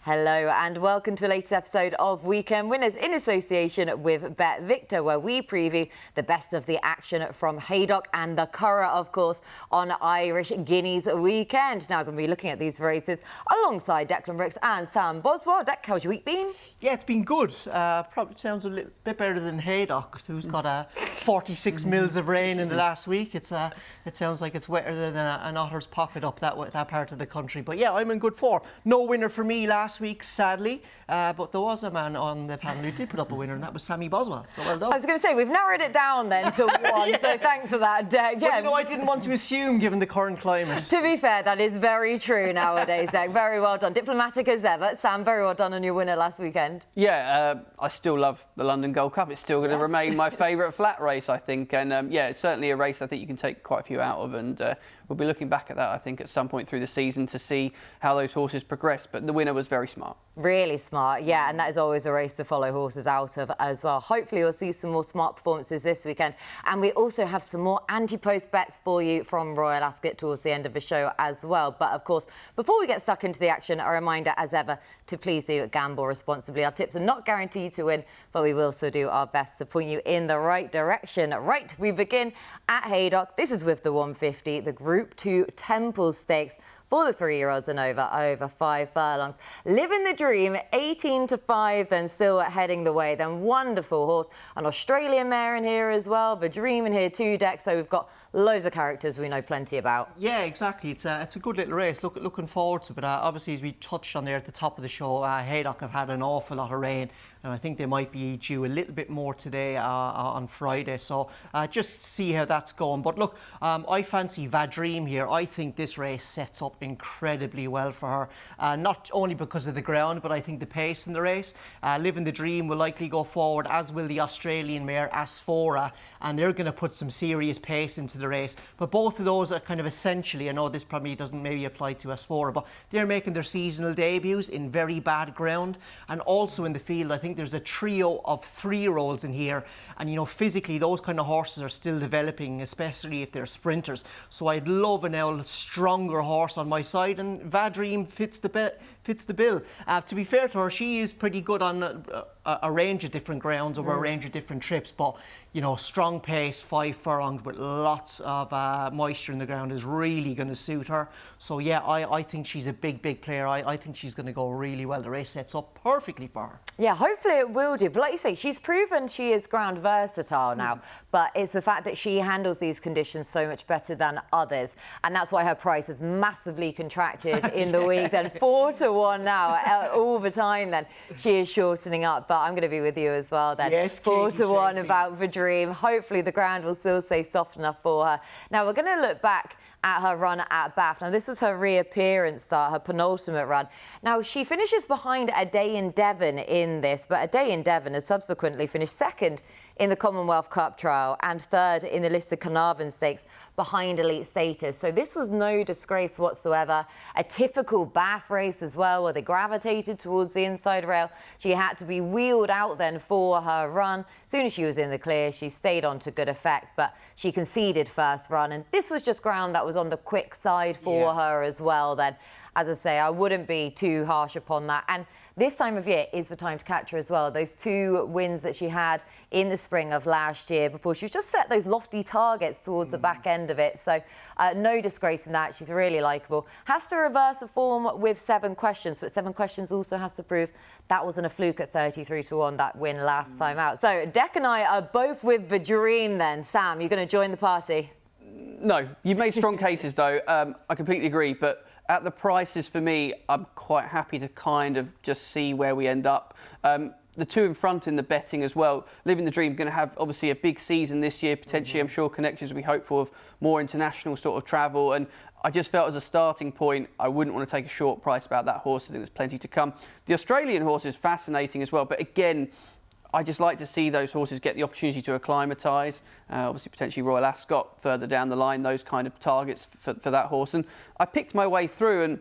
Hello and welcome to the latest episode of Weekend Winners in association with BetVictor, where we preview the best of the action from Haydock and the Curragh, of course, on Irish Guineas weekend. Now, I'm going to be looking at these races alongside Declan Rix and Sam Boswell. Deck, how's your week been? Yeah, it's been good. Probably sounds a little bit better than Haydock, who's got 46 mils of rain in the last week. It sounds like it's wetter than an otter's pocket up that part of the country. But yeah, I'm in good form. No winner for me last week, sadly, but there was a man on the panel who did put up a winner, and that was Sammy Boswell. So well done. I was going to say, we've narrowed it down then to one, yeah. So thanks for that, Deck. Yeah, well, I didn't want to assume, given the current climate. To be fair, that is very true nowadays, Deck. Very well done. Diplomatic as ever. Sam, very well done on your winner last weekend. Yeah, I still love the London Gold Cup. It's still going to remain my favourite flat race, I think. And yeah, it's certainly a race I think you can take quite a few out of. And we'll be looking back at that, I think, at some point through the season to see how those horses progress. But the winner was very smart. Really smart, yeah, and that is always a race to follow horses out of as well. Hopefully you'll see some more smart performances this weekend. And we also have some more Ante-Post bets for you from Royal Ascot towards the end of the show as well. But of course, before we get stuck into the action, a reminder as ever to please do gamble responsibly. Our tips are not guaranteed to win, but we will still do our best to point you in the right direction. Right, we begin at Haydock. This is with the 150, the Group 2 Temple Stakes for the 3-year-olds and over 5 furlongs. Living the dream, 18 to 5, then still heading the way. Then wonderful horse, an Australian mare in here as well, the dream in here too, Deck. So we've got loads of characters we know plenty about. Yeah, exactly. It's a good little race. Looking forward to it. But obviously, as we touched on there at the top of the show, Haydock have had an awful lot of rain, and I think they might be due a little bit more today on Friday. So just see how that's going. But look, I fancy Vadream here. I think this race sets up incredibly well for her, not only because of the ground, but I think the pace in the race. Living the Dream will likely go forward, as will the Australian mare Asphora, and they're going to put some serious pace into the race. But both of those are kind of essentially, I know this probably doesn't maybe apply to Asphora, but they're making their seasonal debuts in very bad ground. And also in the field, I think there's a trio of 3-year-olds in here, and you know, physically those kind of horses are still developing, especially if they're sprinters. So I'd love a stronger horse on my side, and Vadream fits the bill. To be fair to her, she is pretty good on a range of different grounds over a range of different trips, but you know, strong pace, 5 furlongs with lots of moisture in the ground is really going to suit her. So yeah, I think she's a big player. I think she's going to go really well. The race sets up perfectly for her. Yeah, hopefully it will do. But like you say, she's proven she is ground versatile now, but it's the fact that she handles these conditions so much better than others, and that's why her price has massively contracted in the week. Then 4 to 1 now all the time. Then she is shortening up, but I'm going to be with you as well. Then yes, 4 to 1 Tracey. about the dream. Hopefully the ground will still stay soft enough for her. Now we're going to look back at her run at Bath. Now, this was her reappearance start, her penultimate run. Now, she finishes behind A Day in Devon in this, but A Day in Devon has subsequently finished second in the Commonwealth Cup trial and third in the listed Carnarvon Stakes behind elite status. So this was no disgrace whatsoever. A typical Bath race as well, where they gravitated towards the inside rail. She had to be wheeled out then for her run. As soon as she was in the clear, she stayed on to good effect, but she conceded first run. And this was just ground that was on the quick side for her as well then. As I say, I wouldn't be too harsh upon that. And this time of year is the time to catch her as well. Those 2 wins that she had in the spring of last year before she was just set those lofty targets towards the back end of it. So no disgrace in that. She's really likeable. Has to reverse a form with 7 questions, but 7 questions also has to prove that wasn't a fluke at 33 to 1, that win last time out. So Deck and I are both with the dream then. Sam, you're going to join the party? No, you've made strong cases though. I completely agree, but at the prices for me, I'm quite happy to kind of just see where we end up. The 2 in front in the betting as well. Living the Dream going to have obviously a big season this year. Potentially, I'm sure connections will be hopeful of more international sort of travel. And I just felt as a starting point, I wouldn't want to take a short price about that horse. I think there's plenty to come. The Australian horse is fascinating as well. But again, I just like to see those horses get the opportunity to acclimatise. Obviously, potentially Royal Ascot further down the line, those kind of targets for that horse. And I picked my way through, and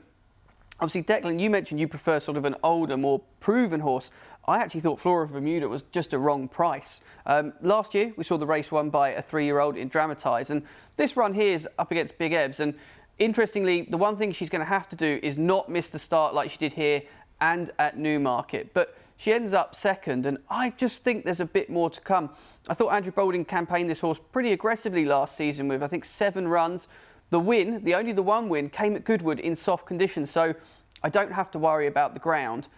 obviously, Declan, you mentioned you prefer sort of an older, more proven horse. I actually thought Flora of Bermuda was just a wrong price. Last year, we saw the race won by a 3-year-old in Dramatise, and this run here is up against Big Evs. And interestingly, the one thing she's going to have to do is not miss the start like she did here and at Newmarket. But she ends up second, and I just think there's a bit more to come. I thought Andrew Balding campaigned this horse pretty aggressively last season with, I think, 7 runs. The win, only the one win, came at Goodwood in soft conditions, so I don't have to worry about the ground.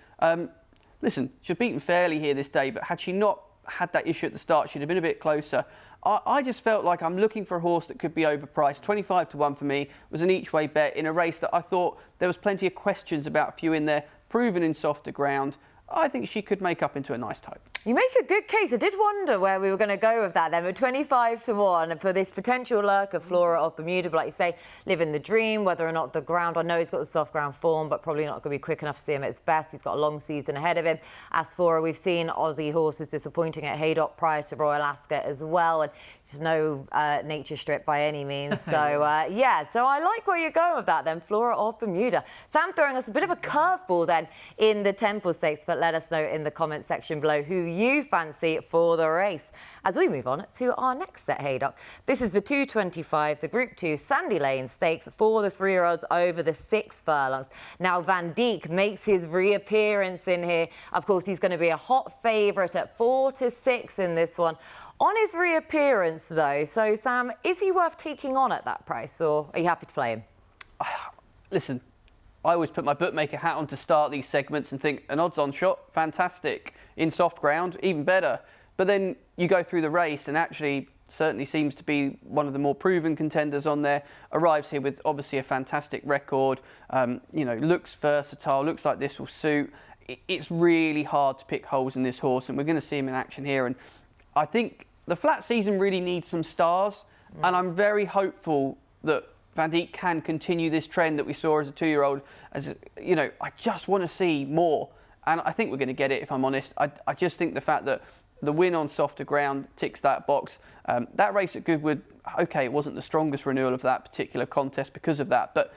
Listen, she's beaten fairly here this day, but had she not had that issue at the start, she'd have been a bit closer. I just felt like I'm looking for a horse that could be overpriced. 25 to 1 for me was an each-way bet in a race that I thought there was plenty of questions about, a few in there, proven in softer ground. I think she could make up into a nice type. You make a good case. I did wonder where we were going to go with that then. But 25 to 1 for this potential lurker, Flora of Bermuda. But like you say, living the dream, whether or not the ground, I know he's got the soft ground form, but probably not going to be quick enough to see him at his best. He's got a long season ahead of him. As for, we've seen Aussie horses disappointing at Haydock prior to Royal Ascot as well. And there's no nature strip by any means. So, yeah, so I like where you're going with that then, Flora of Bermuda. Sam throwing us a bit of a curveball then in the Temple Stakes, but let us know in the comment section below who you fancy for the race. As we move on to our next at Haydock. This is the 225, the Group 2 Sandy Lane Stakes for the 3-year-olds over the 6 furlongs. Now, Van Dijk makes his reappearance in here. Of course, he's going to be a hot favourite at 4 to 6 in this one. On his reappearance, though, so Sam, is he worth taking on at that price, or are you happy to play him? Listen, I always put my bookmaker hat on to start these segments and think an odds-on shot, fantastic. In soft ground, even better. But then you go through the race and actually certainly seems to be one of the more proven contenders on there. Arrives here with obviously a fantastic record. Looks versatile, looks like this will suit. It's really hard to pick holes in this horse, and we're going to see him in action here. And I think the flat season really needs some stars, and I'm very hopeful that Van Dijk can continue this trend that we saw as a 2-year-old. I just want to see more. And I think we're going to get it, if I'm honest. I just think the fact that the win on softer ground ticks that box. That race at Goodwood, OK, it wasn't the strongest renewal of that particular contest because of that. But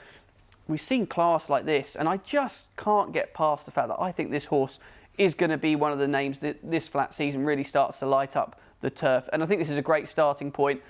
we've seen class like this, and I just can't get past the fact that I think this horse is going to be one of the names that this flat season really starts to light up the turf. And I think this is a great starting point.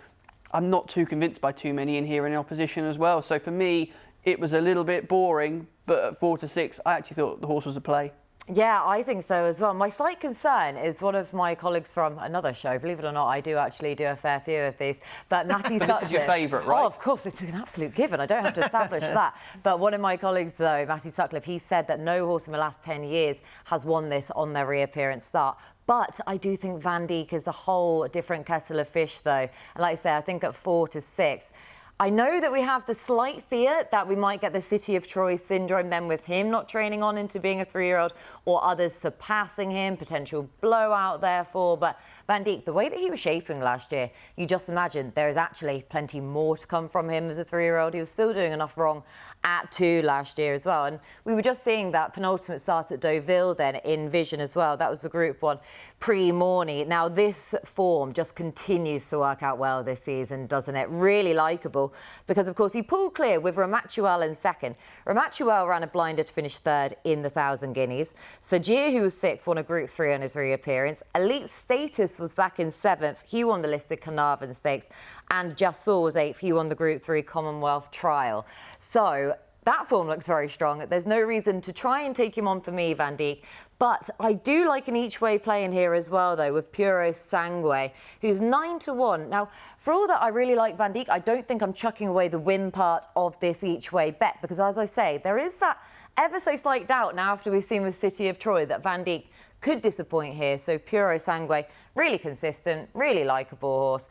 I'm not too convinced by too many in here in opposition as well. So for me, it was a little bit boring, but at 4 to 6, I actually thought the horse was a play. Yeah, I think so as well. My slight concern is one of my colleagues from another show. Believe it or not, I do actually do a fair few of these. But Matty Sutcliffe... This is your favourite, right? Oh, of course, it's an absolute given. I don't have to establish that. But one of my colleagues, though, Matty Sutcliffe, he said that no horse in the last 10 years has won this on their reappearance start. But I do think Van Dijk is a whole different kettle of fish, though. And like I say, I think at 4 to 6... I know that we have the slight fear that we might get the City of Troy syndrome then with him not training on into being a 3-year-old or others surpassing him, potential blowout therefore. But Van Dijk, the way that he was shaping last year, you just imagine there is actually plenty more to come from him as a 3-year-old. He was still doing enough wrong at 2 last year as well. And we were just seeing that penultimate start at Deauville then in vision as well. That was the Group 1 pre-Morney. Now this form just continues to work out well this season, doesn't it? Really likeable. Because, of course, he pulled clear with Ramatuelle in second. Ramatuelle ran a blinder to finish third in the 1,000 guineas. Sajir, who was 6th, won a Group 3 on his reappearance. Elite Status was back in 7th. He won the listed Carnarvon Stakes. And Jassor was 8th. He won the Group 3 Commonwealth Trial. So that form looks very strong. There's no reason to try and take him on for me, Van Dijk. But I do like an each-way play in here as well, though, with Puro Sangue, who's 9 to 1. Now, for all that I really like Van Dijk, I don't think I'm chucking away the win part of this each-way bet, because, as I say, there is that ever so slight doubt now after we've seen with City of Troy that Van Dijk could disappoint here. So Puro Sangue, really consistent, really likeable horse.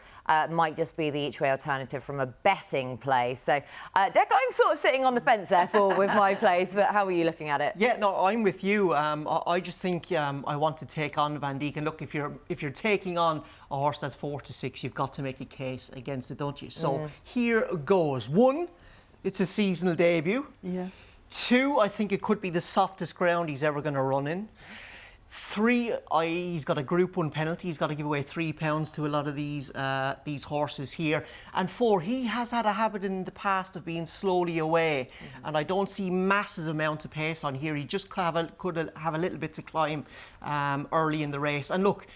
Might just be the each-way alternative from a betting play. So, Dec, I'm sort of sitting on the fence, therefore, with my plays, but how are you looking at it? Yeah, no, I'm with you. I just think I want to take on Van Dijk. And look, if you're taking on a horse that's 4 to 6, you've got to make a case against it, don't you? So here goes. 1, it's a seasonal debut. Yeah. 2, I think it could be the softest ground he's ever going to run in. 3, he's got a Group 1 penalty. He's got to give away £3 to a lot of these horses here. And 4, he has had a habit in the past of being slowly away, and I don't see massive amounts of pace on here. He just could have a little bit to climb early in the race. And look,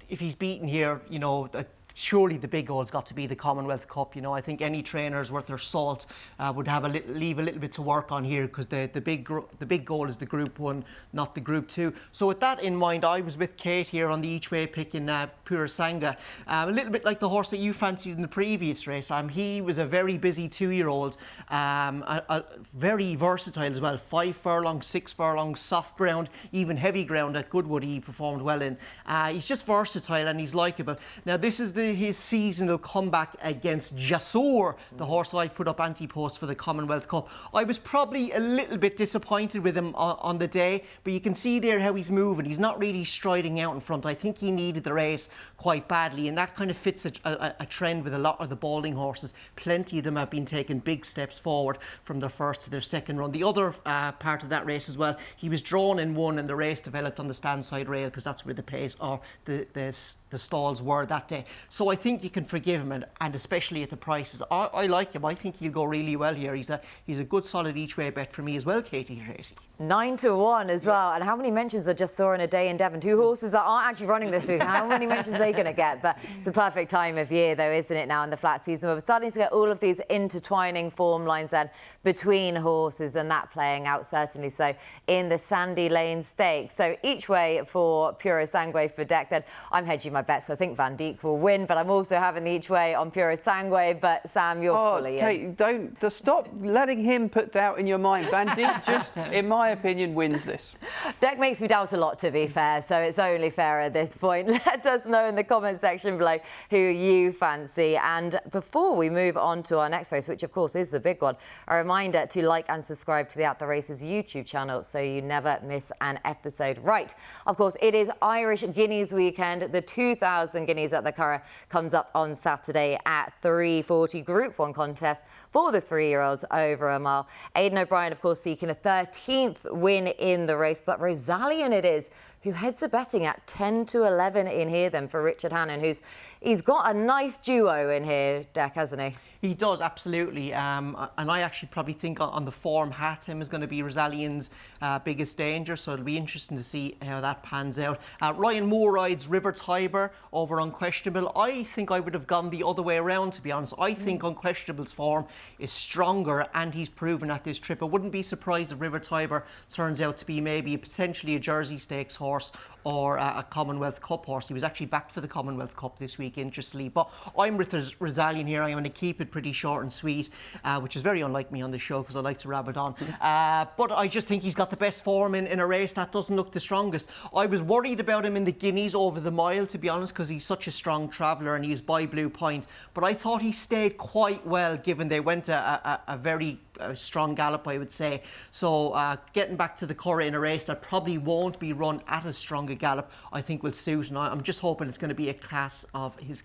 if he's beaten here, surely the big goal's got to be the Commonwealth Cup. You know, I think any trainers worth their salt would have leave a little bit to work on here, because the big goal is the Group 1, not the Group 2. So with that in mind, I was with Kate here on the each way pick in Curragh. A little bit like the horse that you fancied in the previous race. He was a very busy 2-year-old, very versatile as well. 5 furlongs, 6 furlongs, soft ground, even heavy ground at Goodwood he performed well in. He's just versatile and he's likeable. Now this is his seasonal comeback against Jasur, the horse I've put up Ante-Post for the Commonwealth Cup. I was probably a little bit disappointed with him on the day, but you can see there how he's moving. He's not really striding out in front. I think he needed the race quite badly, and that kind of fits a trend with a lot of the balding horses. Plenty of them have been taking big steps forward from their first to their second run. The other part of that race as well, he was drawn in 1 and the race developed on the stand side rail, because that's where the pace or the stalls were that day. So I think you can forgive him, and especially at the prices. I like him. I think he'll go really well here. He's a good solid each way bet for me as well, Katie Tracey. 9-1 as well. And how many mentions I just saw in a day in Devon? 2 horses that aren't actually running this week. How many mentions are they going to get? But it's a perfect time of year, though, isn't it, now in the flat season? We're starting to get all of these intertwining form lines then between horses, and that playing out certainly so in the Sandy Lane Stakes. So each way for Puro Sangue for Declan. I'm hedging my bets. I think Van Dijk will win, but I'm also having the each way on Puro Sangue. But Sam, you're fully in. Kate, stop letting him put doubt in your mind. Van Dijk just, in my opinion, wins this. Deck makes me doubt a lot, to be fair, so it's only fair at this point. Let us know in the comment section below who you fancy. And before we move on to our next race, which of course is the big one, a reminder to like and subscribe to the At The Races YouTube channel so you never miss an episode. Right, of course, it is Irish Guineas weekend. The 2,000 guineas at the Curragh comes up on Saturday at 3:40. Group 1 contest for the 3-year-olds over a mile. Aidan O'Brien, of course, seeking a 13th win in the race, but Rosalien it is who heads the betting at 10-11 in here then for Richard Hannon, he's got a nice duo in here, Deck, hasn't he? He does, absolutely. And I actually probably think on the form, Hatem is going to be Rosalien's biggest danger, so it'll be interesting to see how that pans out. Ryan Moore rides River Tiber over Unquestionable. I think I would have gone the other way around, to be honest. I think Unquestionable's form is stronger, and he's proven at this trip. I wouldn't be surprised if River Tiber turns out to be maybe potentially a Jersey Stakes horse or a Commonwealth Cup horse. He was actually backed for the Commonwealth Cup this week, interestingly. But I'm with Rosalien here. I'm going to keep it pretty short and sweet, which is very unlike me on the show because I like to rabbit on. But I just think he's got the best form in a race that doesn't look the strongest. I was worried about him in the Guineas over the mile, to be honest, because he's such a strong traveller and he was by Blue Point. But I thought he stayed quite well, given they went a very strong gallop, I would say. So getting back to the Curragh in a race that probably won't be run at as strong a gallop, I think will suit, and I'm just hoping it's going to be a class of his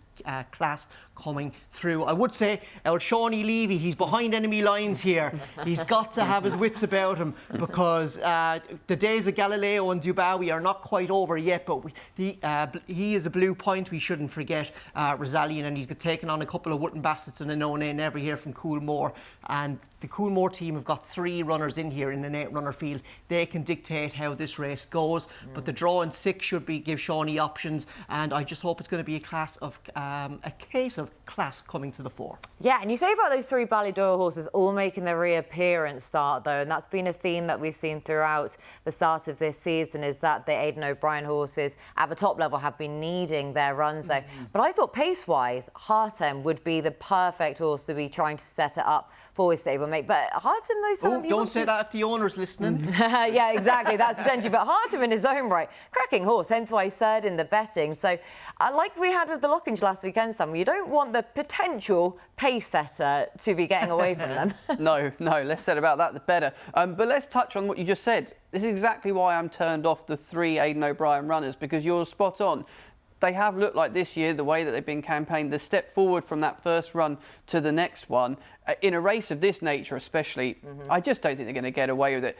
class coming through. I would say El Shawnee Levy, he's behind enemy lines here. He's got to have his wits about him, because the days of Galileo and Dubawi are not quite over yet, but he is a Blue Point, we shouldn't forget, Rosalien, and he's taken on a couple of Wootton Bassets and a no-name never here from Coolmore, and the Coolmore team have got 3 runners in here in an 8-runner field. They can dictate how this race goes, but the draw in 6 should give Shawnee options, and I just hope it's going to be a case of class coming to the fore. Yeah, and you say about those 3 Ballydoyle horses all making their reappearance start, though, and that's been a theme that we've seen throughout the start of this season, is that the Aidan O'Brien horses at the top level have been needing their runs, though. But I thought pace-wise, Hatem would be the perfect horse to be trying to set it up for his stablemate. But Hatem, though, Sam, don't say that if the owner's listening. Yeah, exactly. That's potentially. But Hatem in his own right, cracking horse, hence why he's third in the betting. So, like we had with the Lockenge last weekend, Sam, you don't want the potential pace setter to be getting away from them. No, less said about that, the better. But let's touch on what you just said. This is exactly why I'm turned off the 3 Aidan O'Brien runners, because you're spot on. They have looked like this year, the way that they've been campaigned, the step forward from that first run to the next one, in a race of this nature especially, I just don't think they're going to get away with it.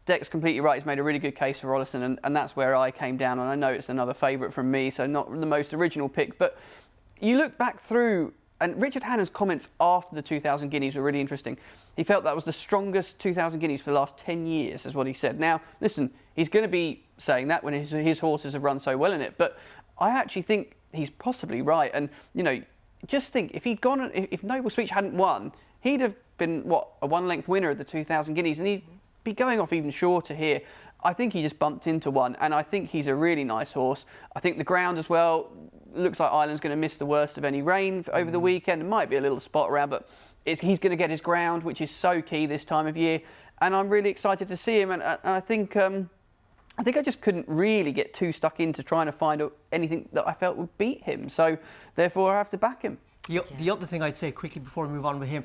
Deck's completely right. He's made a really good case for Rollison, and that's where I came down. And I know it's another favourite from me, so not the most original pick. But you look back through, and Richard Hannon's comments after the 2,000 guineas were really interesting. He felt that was the strongest 2,000 guineas for the last 10 years, is what he said. Now, listen, he's going to be saying that when his horses have run so well in it, but I actually think he's possibly right. And, you know, just think, if he'd gone, if Noble Speech hadn't won, he'd have been, what, a one-length winner of the 2000 Guineas, and he'd be going off even shorter here. I think he just bumped into one, and I think he's a really nice horse. I think the ground as well, looks like Ireland's going to miss the worst of any rain over the weekend. It might be a little spot around, but he's going to get his ground, which is so key this time of year. And I'm really excited to see him. And I think I just couldn't really get too stuck into trying to find anything that I felt would beat him. So therefore, I have to back him. The other thing I'd say quickly before we move on with him,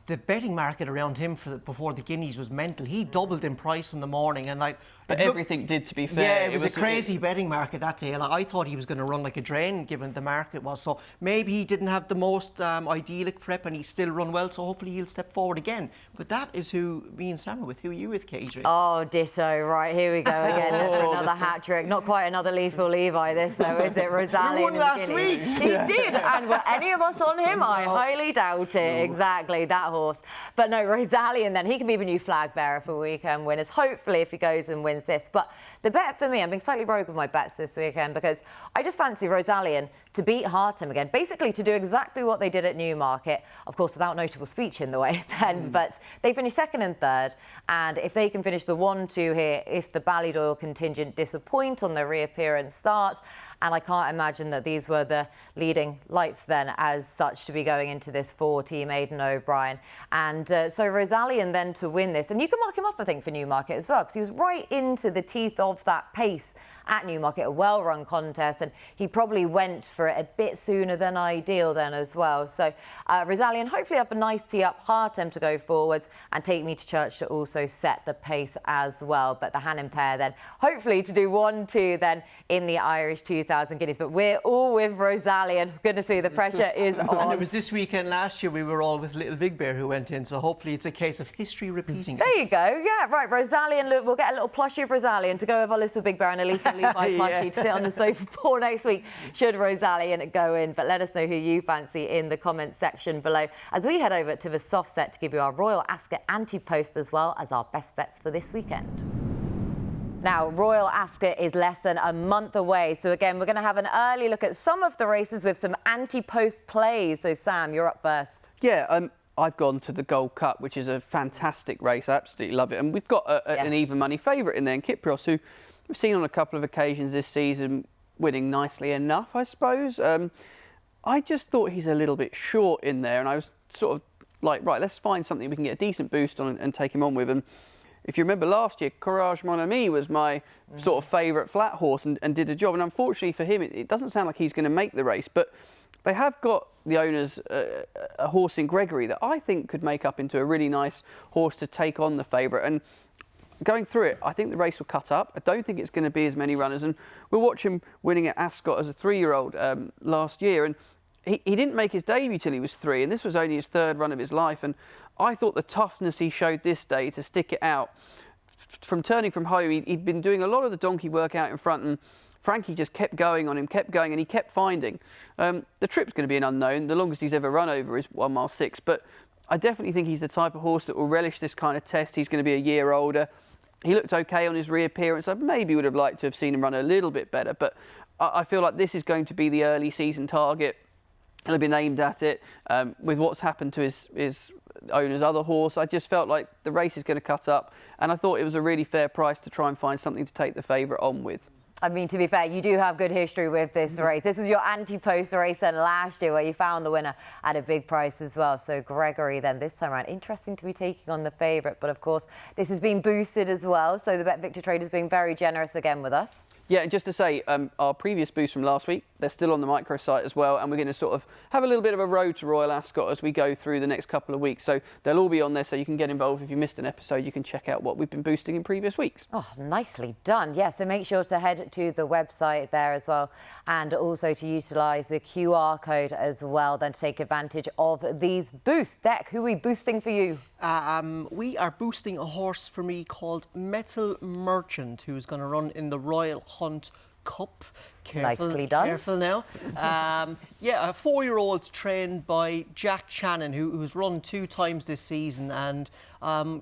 the betting market around him before the Guineas was mental. He doubled in price in the morning, and but everything did, to be fair. Yeah, it was a crazy betting market that day. I thought he was going to run like a drain, given the market was. So maybe he didn't have the most idyllic prep, and he still run well. So hopefully he'll step forward again. But that is who me and Sam are with. Who are you with, KJ? Oh, ditto. Right, here we go again for another hat trick. Not quite another Lethal Levi. This, though, is it? Rosalie. He won last week. He did, and were any of us on him? I highly doubt it. Exactly, that horse. But no, Rosalie, and then he can be the new flag bearer for weekend winners, hopefully, if he goes and wins this. But the bet for me, I'm being slightly rogue with my bets this weekend, because I just fancy Rosalie to beat Hartem again, basically to do exactly what they did at Newmarket, of course, without Notable Speech in the way then. But they finished second and third, and if they can finish the 1-2 here, if the Ballydoyle contingent disappoint on their reappearance starts, and I can't imagine that these were the leading lights then as such to be going into this 4-team Aidan O'Brien. And so Rosalie then to win this, and you can mark him up, I think, for Newmarket as well, because he was right into the teeth of that pace at Newmarket, a well-run contest, and he probably went for it a bit sooner than ideal then as well. So Rosalie, and hopefully have a nice tee up, Hartem to go forwards, and Take Me to Church to also set the pace as well. But the Hannon pair then, hopefully to do 1-2 then in the Irish 2000 Guineas. But we're all with Rosalie, and goodness me, the pressure is on. And it was this weekend last year we were all with Little Big Bear who went in, so hopefully it's a case of history repeating. There you go, yeah, right, Rosalie, and we'll get a little plushie of Rosalie and to go with our Little Big Bear and Elisa Levi plushie to sit on the sofa for next week, should Rosalie and go in. But let us know who you fancy in the comments section below, as we head over to the soft set to give you our Royal Ascot Ante-Post, as well as our best bets for this weekend. Now, Royal Ascot is less than a month away. So again, we're going to have an early look at some of the races with some Ante-Post plays. So Sam, you're up first. Yeah, I've gone to the Gold Cup, which is a fantastic race. I absolutely love it. And we've got an even money favourite in there, in Kyprios, who we've seen on a couple of occasions this season winning nicely enough, I suppose. I just thought he's a little bit short in there, and I was sort of like, right, let's find something we can get a decent boost on and take him on with. And if you remember last year, Curragh Mon Ami was my sort of favourite flat horse and did a job. And unfortunately for him, it doesn't sound like he's going to make the race. But they have got the owners a horse in Gregory that I think could make up into a really nice horse to take on the favourite. And going through it, I think the race will cut up. I don't think it's going to be as many runners. And we'll watch him winning at Ascot as a 3-year-old last year. And he didn't make his debut till he was 3, and this was only his 3rd run of his life. And I thought the toughness he showed this day to stick it out, from turning from home, he'd been doing a lot of the donkey work out in front, and Frankie just kept going on him, kept going, and he kept finding. The trip's going to be an unknown. The longest he's ever run over is 1 mile 6, but I definitely think he's the type of horse that will relish this kind of test. He's going to be a year older. He looked okay on his reappearance. I maybe would have liked to have seen him run a little bit better, but I feel like this is going to be the early season target. He'll be named at it. With what's happened to his owner's other horse, I just felt like the race is going to cut up, and I thought it was a really fair price to try and find something to take the favourite on with. I mean, to be fair, you do have good history with this race. This is your Ante-Post race then last year, where you found the winner at a big price as well. So Gregory then this time around, interesting to be taking on the favourite. But of course, this has been boosted as well. So the BetVictor traders being very generous again with us. Yeah, and just to say, our previous boost from last week, they're still on the micro site as well, and we're going to sort of have a little bit of a road to Royal Ascot as we go through the next couple of weeks. So they'll all be on there, so you can get involved. If you missed an episode, you can check out what we've been boosting in previous weeks. Oh, nicely done. Yeah, so make sure to head to the website there as well, and also to utilise the QR code as well, then to take advantage of these boosts. Deck, who are we boosting for you? We are boosting a horse for me called Metal Merchant, who's going to run in the Royal Hunt Cup. Careful, nicely done. Careful now. Yeah, a 4-year-old trained by Jack Channon, who's run 2 times this season, and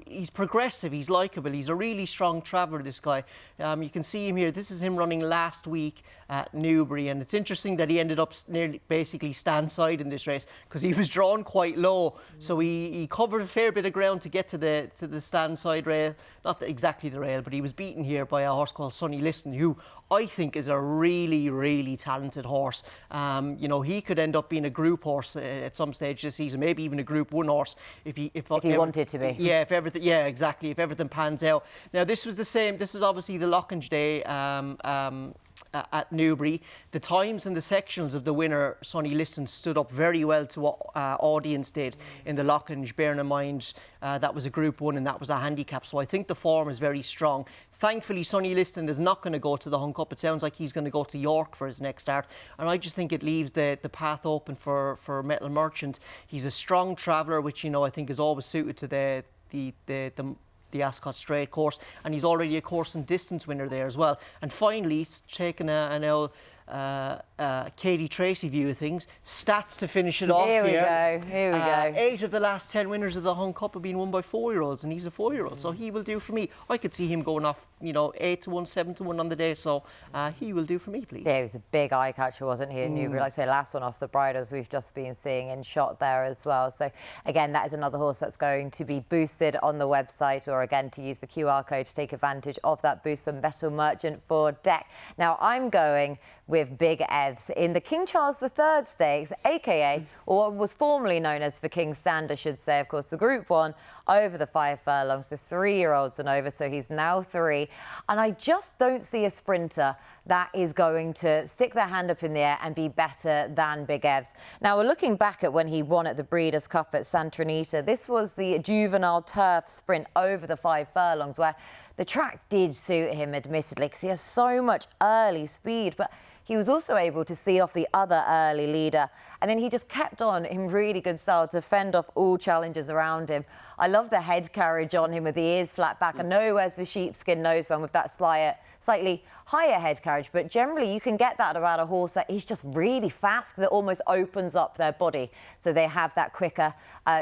he's progressive, he's likeable, he's a really strong traveller, this guy. You can see him here. This is him running last week at Newbury. And it's interesting that he ended up nearly basically stand side in this race because he was drawn quite low. So he covered a fair bit of ground to get to the stand side rail. Not exactly the rail, but he was beaten here by a horse called Sonny Liston, who I think is a really, really talented horse. You know, he could end up being a group horse at some stage this season, maybe even a Group 1 horse if he wanted to be. Yeah, exactly. If everything pans out. Now, this was the same. This was obviously the Lockinge Day at Newbury. The times and the sections of the winner, Sonny Liston, stood up very well to what audience did in the Lockinge, bearing in mind that was a Group 1 and that was a handicap. So I think the form is very strong. Thankfully, Sonny Liston is not going to go to the Hunt Cup. It sounds like he's going to go to York for his next start. And I just think it leaves the path open for Metal Merchant. He's a strong traveller, which, you know, I think is always suited to the Ascot Straight course, and he's already a course and distance winner there as well. And finally, he's taken an old Katie Tracey view of things. Stats to finish it off here. Here we go. 8 of the last 10 winners of the Hunt Cup have been won by 4-year-olds, and he's a 4-year-old, so he will do for me. I could see him going off, you know, 8-1, 7-1 on the day, so he will do for me, please. Yeah, he was a big eye catcher, wasn't he, in Newbury? Like I say, last one off the bridles we've just been seeing in shot there as well. So again, that is another horse that's going to be boosted on the website, or again to use the QR code to take advantage of that boost from Metal Merchant for Deck. Now I'm going with Big Evs in the King Charles III Stakes, aka, or what was formerly known as the King's Stand, I should say, of course, the Group 1 over the 5 furlongs to 3-year-olds and over, so he's now 3. And I just don't see a sprinter that is going to stick their hand up in the air and be better than Big Evs. Now, we're looking back at when he won at the Breeders' Cup at Santa Anita. This was the juvenile turf sprint over the 5 furlongs, where the track did suit him, admittedly, because he has so much early speed, but he was also able to see off the other early leader. And then he just kept on in really good style to fend off all challengers around him. I love the head carriage on him with the ears flat back. I know he wears the sheepskin noseband with that slightly higher head carriage, but generally you can get that about a horse that is just really fast because it almost opens up their body. So they have that quicker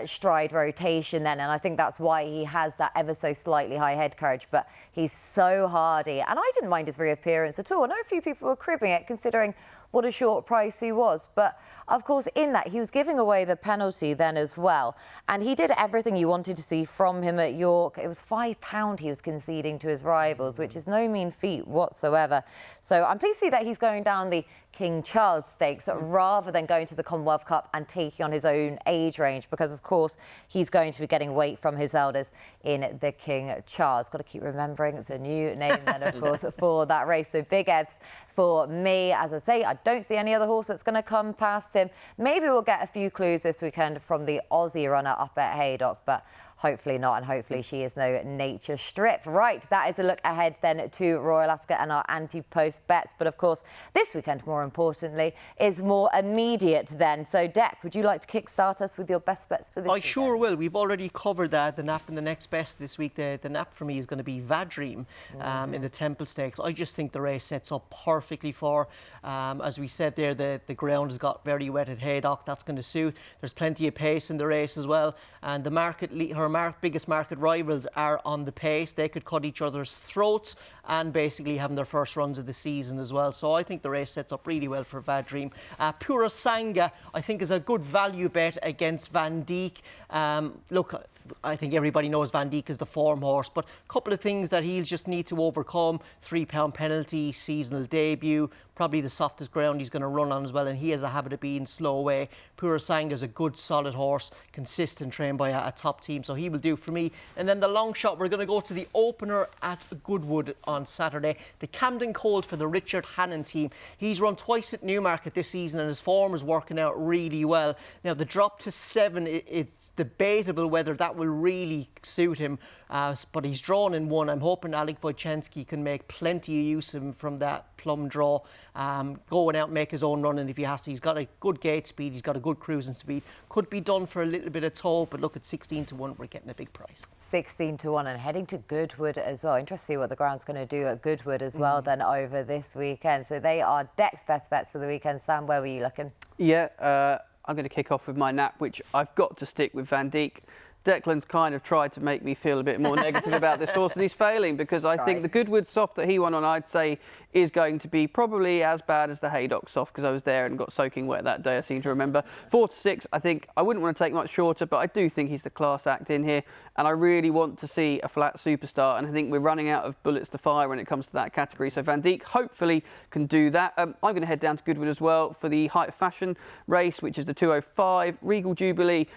stride rotation then. And I think that's why he has that ever so slightly high head carriage, but he's so hardy. And I didn't mind his reappearance at all. I know a few people were cribbing it considering what a short price he was. But of course, in that, he was giving away the penalty then as well. And he did everything you wanted to see from him at York. It was £5 he was conceding to his rivals, which is no mean feat whatsoever. So I'm pleased to see that he's going down the King Charles Stakes rather than going to the Commonwealth Cup and taking on his own age range, because of course he's going to be getting weight from his elders in the King Charles. Got to keep remembering the new name then, of course, for that race. So Big Evs for me. As I say, I don't see any other horse that's going to come past him. Maybe we'll get a few clues this weekend from the Aussie runner up at Haydock, but hopefully not, and hopefully she is no nature strip. Right, that is a look ahead then to Royal Ascot and our Ante-Post bets. But of course, this weekend, more importantly, is more immediate then. So, Deck, would you like to kickstart us with your best bets for this weekend? I sure will. We've already covered the nap and the next best this week. The nap for me is going to be Vadream in the Temple Stakes. I just think the race sets up perfectly for, as we said there, the ground has got very wet at Haydock. That's going to suit. There's plenty of pace in the race as well. And the biggest market rivals are on the pace. They could cut each other's throats and basically having their first runs of the season as well. So I think the race sets up really well for Vadream. Pura Sanga, I think, is a good value bet against Van Dijk. Look, I think everybody knows Van Dijk is the form horse, but a couple of things that he'll just need to overcome. £3 penalty, seasonal debut, probably the softest ground he's going to run on as well, and he has a habit of being slow away. Pura Sanga is a good, solid horse, consistent, trained by a top team, so he will do for me. And then the long shot, we're going to go to the opener at Goodwood on Saturday. The Camden Colt for the Richard Hannon team. He's run twice at Newmarket this season, and his form is working out really well. Now, the drop to 7, it's debatable whether that will really suit him, but he's drawn in 1. I'm hoping Alec Wojciechowski can make plenty of use of him from that plum draw, going out and make his own running if he has to. He's got a good gate speed, he's got a good cruising speed. Could be done for a little bit of toll, but look, at 16-1, we're getting a big price. 16-1 and heading to Goodwood as well. Interesting to see what the ground's going to do at Goodwood as well then over this weekend. So they are Deck's best bets for the weekend. Sam, where were you looking? Yeah, I'm going to kick off with my nap, which I've got to stick with Van Dijk. Declan's kind of tried to make me feel a bit more negative about this horse, and he's failing, because I think the Goodwood soft that he won on, I'd say, is going to be probably as bad as the Haydock soft, because I was there and got soaking wet that day, I seem to remember. 4 to 6, I think I wouldn't want to take much shorter, but I do think he's the class act in here, and I really want to see a flat superstar, and I think we're running out of bullets to fire when it comes to that category. So Van Dijk hopefully can do that. I'm going to head down to Goodwood as well for the Height of Fashion race, which is the 205 Regal Jubilee.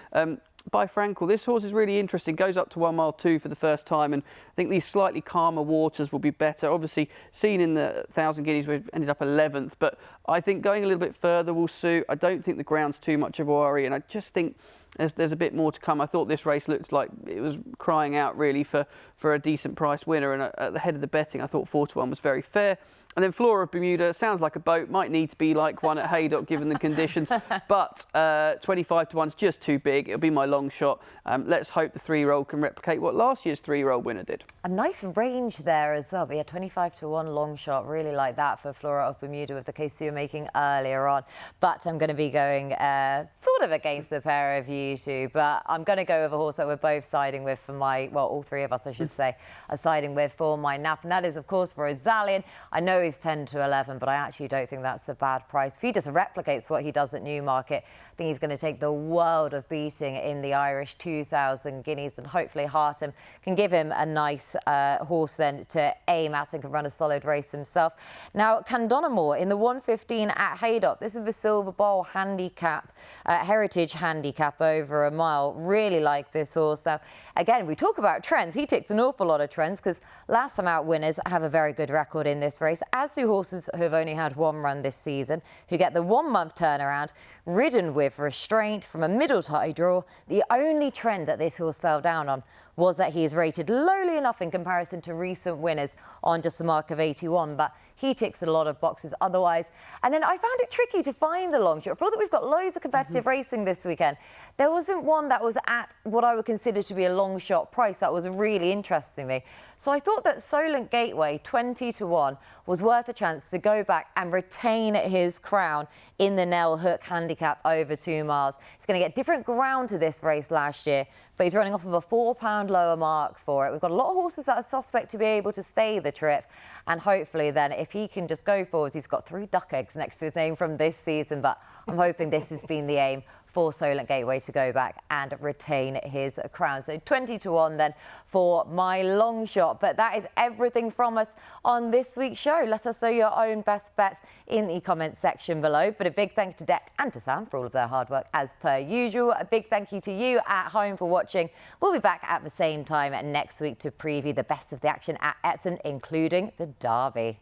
By Frankel. This horse is really interesting, goes up to 1 mile 2 for the first time, and I think these slightly calmer waters will be better. Obviously, seen in the 1,000 Guineas, we've ended up 11th, but I think going a little bit further will suit. I don't think the ground's too much of a worry, and I just think there's a bit more to come. I thought this race looked like it was crying out really for a decent price winner, and at the head of the betting, I thought 4 to 1 was very fair. And then Flora of Bermuda sounds like a boat, might need to be like one at Haydock given the conditions, but 25 to 1 is just too big. It'll be my long shot. Let's hope the 3-year-old can replicate what last year's 3-year-old winner did. A nice range there as well. But yeah, 25 to 1 long shot. Really like that for Flora of Bermuda with the case you were making earlier on. But I'm going to be going sort of against the pair of you two. But I'm going to go with a horse that we're both siding with for my, well, all three of us, I should say, are siding with for my nap. And that is, of course, Rosalian. I know he's 10 to 11, but I actually don't think that's a bad price. If he just replicates what he does at Newmarket, I think he's going to take the world of beating in the Irish 2,000 Guineas, and hopefully Hartham can give him a nice horse then to aim at and can run a solid race himself. Now, Candonamore in the 115 at Haydock. This is the Silver Bowl handicap, heritage handicap over a mile. Really like this horse. Now, again, we talk about trends. He ticks an awful lot of trends because last time out winners have a very good record in this race, as do horses who have only had one run this season, who get the 1 month turnaround, ridden with restraint from a middle tie draw. The only trend that this horse fell down on was that he is rated lowly enough in comparison to recent winners on just the mark of 81, but he ticks a lot of boxes otherwise. And then I found it tricky to find the long shot. For all that we've got loads of competitive racing this weekend, there wasn't one that was at what I would consider to be a long shot price that was really interesting me. So I thought that Solent Gateway, 20 to 1, was worth a chance to go back and retain his crown in the Nell Hook handicap over 2 miles. He's going to get different ground to this race last year, but he's running off of a £4 lower mark for it. We've got a lot of horses that are suspect to be able to stay the trip, and hopefully then if he can just go forwards, he's got 3 duck eggs next to his name from this season, but I'm hoping this has been the aim for Solent Gateway to go back and retain his crown. So 20 to 1 then for my long shot. But that is everything from us on this week's show. Let us know your own best bets in the comments section below. But a big thank you to Dec and to Sam for all of their hard work as per usual. A big thank you to you at home for watching. We'll be back at the same time next week to preview the best of the action at Epsom, including the Derby.